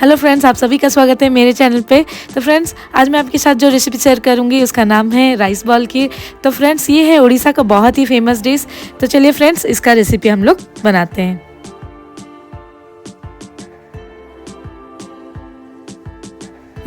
Hello friends, आप सभी का स्वागत है मेरे चैनल पे। तो फ्रेंड्स, आज मैं आपके साथ जो रेसिपी शेयर करूंगी उसका नाम है राइस बॉल की। तो फ्रेंड्स, ये है उड़ीसा का बहुत ही फेमस डिश। तो चलिए फ्रेंड्स, इसका रेसिपी हम लोग बनाते हैं।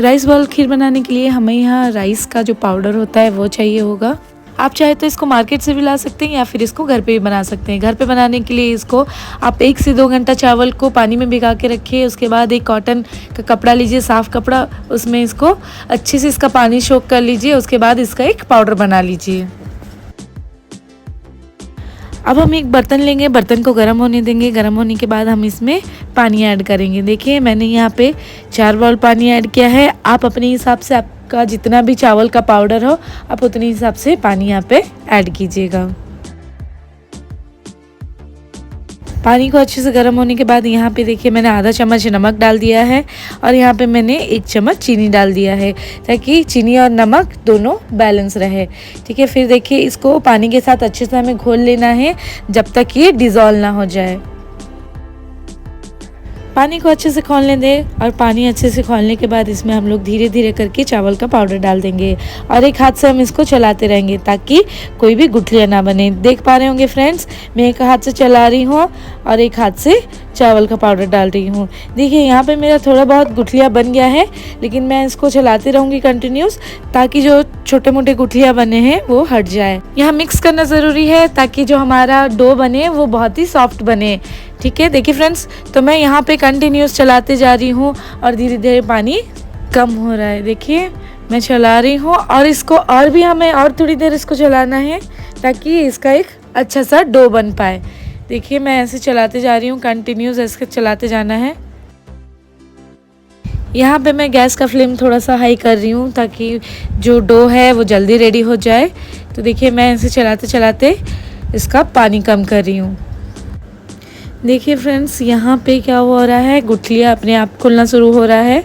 राइस बॉल खीर बनाने के लिए हमें यहाँ राइस का जो पाउडर होता है वो चाहिए होगा। आप चाहे तो इसको मार्केट से भी ला सकते हैं या फिर इसको घर पे भी बना सकते हैं। घर पे बनाने के लिए इसको आप 1 से 2 घंटा चावल को पानी में भिगा के रखिए। उसके बाद एक कॉटन का कपड़ा लीजिए, साफ़ कपड़ा, उसमें इसको अच्छे से इसका पानी सोख कर लीजिए। उसके बाद इसका एक पाउडर बना लीजिए। अब हम एक बर्तन लेंगे, बर्तन को गर्म होने देंगे। गर्म होने के बाद हम इसमें पानी ऐड करेंगे। देखिए, मैंने यहाँ पे 4 बाउल पानी ऐड किया है। आप अपने हिसाब से, आपका जितना भी चावल का पाउडर हो, आप उतने हिसाब से पानी यहाँ पे ऐड कीजिएगा। पानी को अच्छे से गर्म होने के बाद यहाँ पे देखिए, मैंने आधा चम्मच नमक डाल दिया है और यहाँ पे मैंने 1 चम्मच चीनी डाल दिया है, ताकि चीनी और नमक दोनों बैलेंस रहे। ठीक है, फिर देखिए, इसको पानी के साथ अच्छे से हमें घोल लेना है जब तक ये डिज़ोल्व ना हो जाए। पानी को अच्छे से खौलने दें और पानी अच्छे से खौलने के बाद इसमें हम लोग धीरे धीरे करके चावल का पाउडर डाल देंगे और एक हाथ से हम इसको चलाते रहेंगे ताकि कोई भी गुठलियाँ ना बने। देख पा रहे होंगे फ्रेंड्स, मैं एक हाथ से चला रही हूँ और एक हाथ से चावल का पाउडर डाल रही हूँ। देखिए, यहाँ पे मेरा थोड़ा बहुत गुठलियाँ बन गया है, लेकिन मैं इसको चलाती रहूँगी कंटिन्यूस, ताकि जो छोटे मोटे गुठलियाँ बने हैं वो हट जाए। यहाँ मिक्स करना ज़रूरी है ताकि जो हमारा डो बने वो बहुत ही सॉफ्ट बने। ठीक है, देखिए फ्रेंड्स, तो मैं यहाँ पे कंटिन्यूस चलाते जा रही हूँ और धीरे धीरे पानी कम हो रहा है। देखिए, मैं चला रही हूँ और इसको और भी हमें और थोड़ी देर इसको चलाना है ताकि इसका एक अच्छा सा डो बन पाए। देखिए, मैं ऐसे चलाते जा रही हूँ, कंटिन्यूस ऐसे चलाते जाना है। यहाँ पे मैं गैस का फ्लेम थोड़ा सा हाई कर रही हूँ ताकि जो डो है वो जल्दी रेडी हो जाए। तो देखिए, मैं ऐसे चलाते चलाते इसका पानी कम कर रही हूँ। देखिए फ्रेंड्स, यहाँ पे क्या हो रहा है, गुठलियाँ अपने आप खुलना शुरू हो रहा है।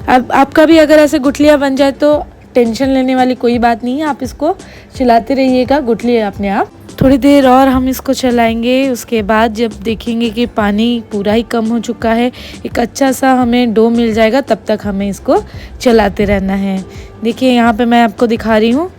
अब आपका भी अगर ऐसे गुठलियाँ बन जाए तो टेंशन लेने वाली कोई बात नहीं है, आप इसको चलाते रहिएगा, गुठलियाँ अपने आप। थोड़ी देर और हम इसको चलाएंगे। उसके बाद जब देखेंगे कि पानी पूरा ही कम हो चुका है, एक अच्छा सा हमें डो मिल जाएगा, तब तक हमें इसको चलाते रहना है। देखिए, यहाँ पे मैं आपको दिखा रही हूँ।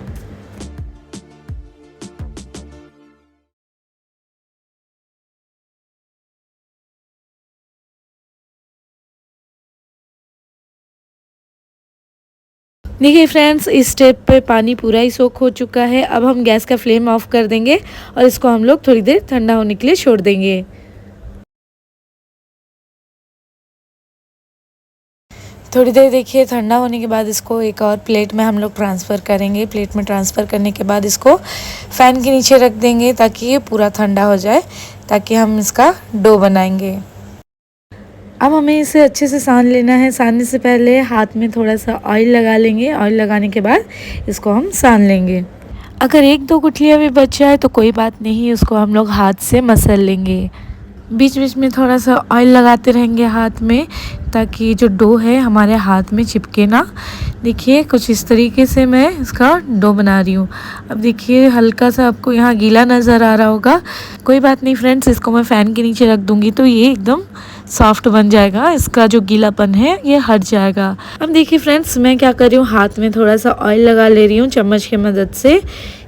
देखिए फ्रेंड्स, इस स्टेप पे पानी पूरा ही सोख हो चुका है। अब हम गैस का फ्लेम ऑफ कर देंगे और इसको हम लोग थोड़ी देर ठंडा होने के लिए छोड़ देंगे। थोड़ी देर देखिए, ठंडा होने के बाद इसको एक और प्लेट में हम लोग ट्रांसफ़र करेंगे। प्लेट में ट्रांसफ़र करने के बाद इसको फ़ैन के नीचे रख देंगे ताकि ये पूरा ठंडा हो जाए, ताकि हम इसका डो बनाएंगे। अब हमें इसे अच्छे से सान लेना है। सानने से पहले हाथ में थोड़ा सा ऑयल लगा लेंगे। ऑयल लगाने के बाद इसको हम सान लेंगे। अगर 1-2 गुठलियाँ भी बच जाए तो कोई बात नहीं, उसको हम लोग हाथ से मसल लेंगे। बीच बीच में थोड़ा सा ऑयल लगाते रहेंगे हाथ में, ताकि जो डो है हमारे हाथ में चिपके ना। देखिए, कुछ इस तरीके से मैं इसका डो बना रही हूँ। अब देखिए, हल्का सा आपको यहाँ गीला नज़र आ रहा होगा, कोई बात नहीं फ्रेंड्स, इसको मैं फ़ैन के नीचे रख दूँगी तो ये एकदम सॉफ्ट बन जाएगा। इसका जो गीलापन है ये हट जाएगा। अब देखिए फ्रेंड्स, मैं क्या कर रही हूँ, हाथ में थोड़ा सा ऑयल लगा ले रही हूँ चम्मच की मदद से।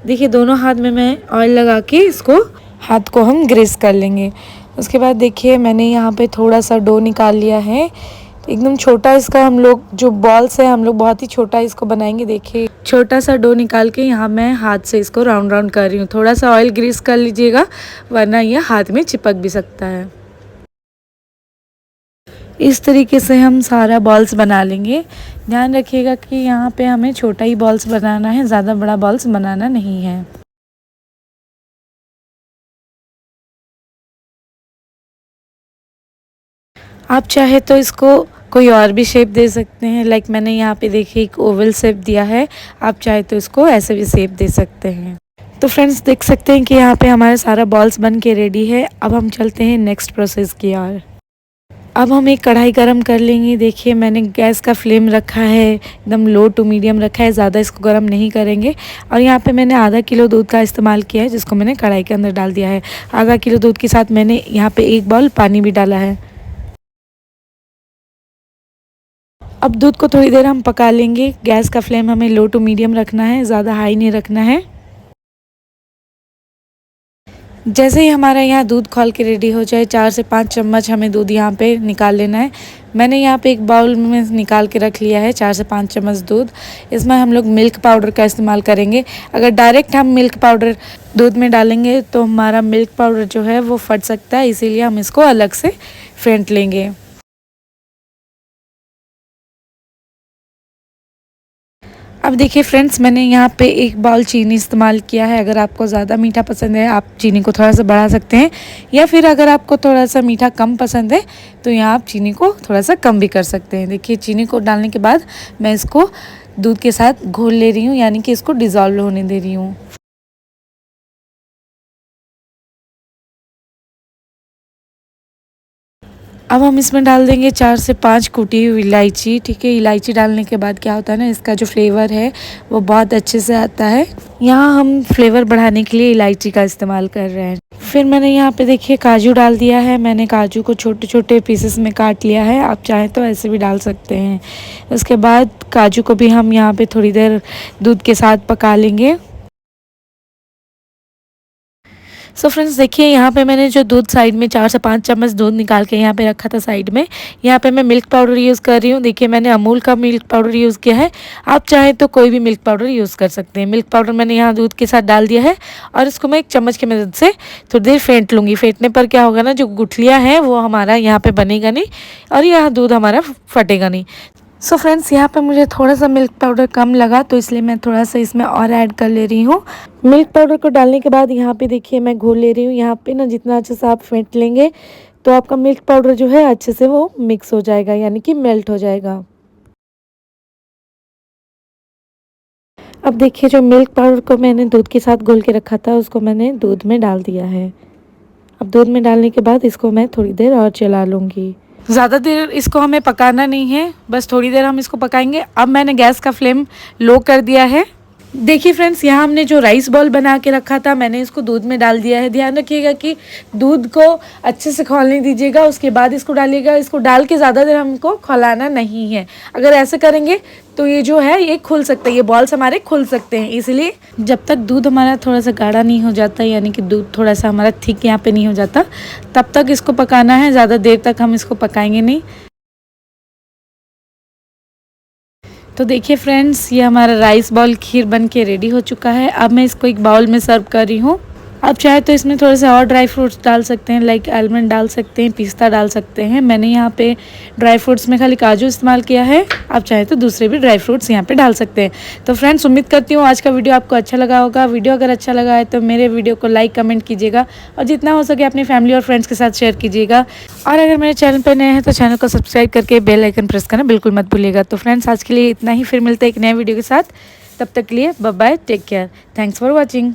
देखिए, दोनों हाथ में मैं ऑयल लगा के इसको, हाथ को हम ग्रीस कर लेंगे। उसके बाद देखिए, मैंने यहाँ पे थोड़ा सा डो निकाल लिया है, एकदम छोटा। इसका हम लोग जो बॉल्स है, हम लोग बहुत ही छोटा इसको बनाएंगे। देखिए, छोटा सा डो निकाल के यहाँ मैं हाथ से इसको राउंड राउंड कर रही हूँ। थोड़ा सा ऑयल ग्रीस कर लीजिएगा, वरना ये हाथ में चिपक भी सकता है। इस तरीके से हम सारा बॉल्स बना लेंगे। ध्यान रखिएगा कि यहाँ पे हमें छोटा ही बॉल्स बनाना है, ज़्यादा बड़ा बॉल्स बनाना नहीं है। आप चाहे तो इसको कोई और भी शेप दे सकते हैं, लाइक मैंने यहाँ पे देखिए एक ओवल शेप दिया है। आप चाहे तो इसको ऐसे भी शेप दे सकते हैं। तो फ्रेंड्स, देख सकते हैं कि यहाँ पे हमारा सारा बॉल्स बन के रेडी है। अब हम चलते हैं नेक्स्ट प्रोसेस की ओर। अब हम एक कढ़ाई गरम कर लेंगे। देखिए, मैंने गैस का फ्लेम रखा है, एकदम लो टू मीडियम रखा है, ज़्यादा इसको गरम नहीं करेंगे। और यहाँ पे मैंने आधा किलो दूध का इस्तेमाल किया है, जिसको मैंने कढ़ाई के अंदर डाल दिया है। आधा किलो दूध के साथ मैंने यहाँ पे 1 बाउल पानी भी डाला है। अब दूध को थोड़ी देर हम पका लेंगे। गैस का फ्लेम हमें लो टू मीडियम रखना है, ज़्यादा हाई नहीं रखना है। जैसे ही हमारा यहाँ दूध खौल के रेडी हो जाए, 4 से 5 चम्मच हमें दूध यहाँ पे निकाल लेना है। मैंने यहाँ पे एक बाउल में निकाल के रख लिया है 4 से 5 चम्मच दूध। इसमें हम लोग मिल्क पाउडर का इस्तेमाल करेंगे। अगर डायरेक्ट हम मिल्क पाउडर दूध में डालेंगे तो हमारा मिल्क पाउडर जो है वो फट सकता है, इसीलिए हम इसको अलग से फेंट लेंगे। अब देखिए फ्रेंड्स, मैंने यहाँ पे एक बाउल चीनी इस्तेमाल किया है। अगर आपको ज़्यादा मीठा पसंद है आप चीनी को थोड़ा सा बढ़ा सकते हैं, या फिर अगर आपको थोड़ा सा मीठा कम पसंद है तो यहाँ आप चीनी को थोड़ा सा कम भी कर सकते हैं। देखिए चीनी को डालने के बाद मैं इसको दूध के साथ घोल ले रही हूँ, यानी कि इसको डिज़ोल्व होने दे रही हूँ। अब हम इसमें डाल देंगे 4 से 5 कूटी हुई इलायची। ठीक है, इलायची डालने के बाद क्या होता है ना, इसका जो फ्लेवर है वो बहुत अच्छे से आता है। यहाँ हम फ्लेवर बढ़ाने के लिए इलायची का इस्तेमाल कर रहे हैं। फिर मैंने यहाँ पे देखिए काजू डाल दिया है। मैंने काजू को छोटे छोटे पीसेस में काट लिया है, आप चाहें तो ऐसे भी डाल सकते हैं। उसके बाद काजू को भी हम यहाँ पे थोड़ी देर दूध के साथ पका लेंगे। सो फ्रेंड्स देखिए, यहाँ पे मैंने जो दूध साइड में 4 से 5 चम्मच दूध निकाल के यहाँ पे रखा था साइड में, यहाँ पे मैं मिल्क पाउडर यूज़ कर रही हूँ। देखिए मैंने अमूल का मिल्क पाउडर यूज़ किया है, आप चाहें तो कोई भी मिल्क पाउडर यूज़ कर सकते हैं। मिल्क पाउडर मैंने यहाँ दूध के साथ डाल दिया है और इसको मैं एक चम्मच की मदद से थोड़ी देर फेंट लूँगी। फेंटने पर क्या होगा ना, जो गुठलियाँ हैं वो हमारा यहाँ पर बनेगा नहीं और यहाँ दूध हमारा फटेगा नहीं। सो फ्रेंड्स, यहाँ पे मुझे थोड़ा सा मिल्क पाउडर कम लगा तो इसलिए मैं थोड़ा सा इसमें और ऐड कर ले रही हूँ। मिल्क पाउडर को डालने के बाद यहाँ पे देखिए मैं घोल ले रही हूँ। यहाँ पे ना जितना अच्छे से आप फेंट लेंगे तो आपका मिल्क पाउडर जो है अच्छे से वो मिक्स हो जाएगा, यानी कि मेल्ट हो जाएगा। अब देखिए जो मिल्क पाउडर को मैंने दूध के साथ घोल के रखा था उसको मैंने दूध में डाल दिया है। अब दूध में डालने के बाद इसको मैं थोड़ी देर और चला लूँगी। ज़्यादा देर इसको हमें पकाना नहीं है, बस थोड़ी देर हम इसको पकाएंगे। अब मैंने गैस का फ्लेम लो कर दिया है। देखिए फ्रेंड्स, यहाँ हमने जो राइस बॉल बना के रखा था मैंने इसको दूध में डाल दिया है। ध्यान रखिएगा कि दूध को अच्छे से खौलने दीजिएगा, उसके बाद इसको डालिएगा। इसको डाल के ज़्यादा देर हमको खौलाना नहीं है। अगर ऐसे करेंगे तो ये जो है ये खुल सकता है, ये बॉल्स हमारे खुल सकते हैं। इसलिए जब तक दूध हमारा थोड़ा सा गाढ़ा नहीं हो जाता, यानी कि दूध थोड़ा सा हमारा थिक यहाँ पे नहीं हो जाता, तब तक इसको पकाना है। ज़्यादा देर तक हम इसको पकाएंगे नहीं। तो देखिए फ्रेंड्स, ये हमारा राइस बॉल खीर बन के रेडी हो चुका है। अब मैं इसको एक बाउल में सर्व कर रही हूँ। आप चाहे तो इसमें थोड़े से और ड्राई फ्रूट्स डाल सकते हैं, लाइक आलमंड डाल सकते हैं, पिस्ता डाल सकते हैं। मैंने यहाँ पे ड्राई फ्रूट्स में खाली काजू इस्तेमाल किया है, आप चाहे तो दूसरे भी ड्राई फ्रूट्स यहाँ पे डाल सकते हैं। तो फ्रेंड्स, उम्मीद करती हूँ आज का वीडियो आपको अच्छा लगा होगा। वीडियो अगर अच्छा लगा है तो मेरे वीडियो को लाइक कमेंट कीजिएगा और जितना हो सके अपनी फैमिली और फ्रेंड्स के साथ शेयर कीजिएगा। और अगर मेरे चैनल पर नए हैं तो चैनल को सब्सक्राइब करके बेल आइकन प्रेस करना बिल्कुल मत भूलिएगा। तो फ्रेंड्स, आज के लिए इतना ही, फिर मिलते हैं एक नए वीडियो के साथ। तब तक के लिए bye bye, take care, thanks for watching.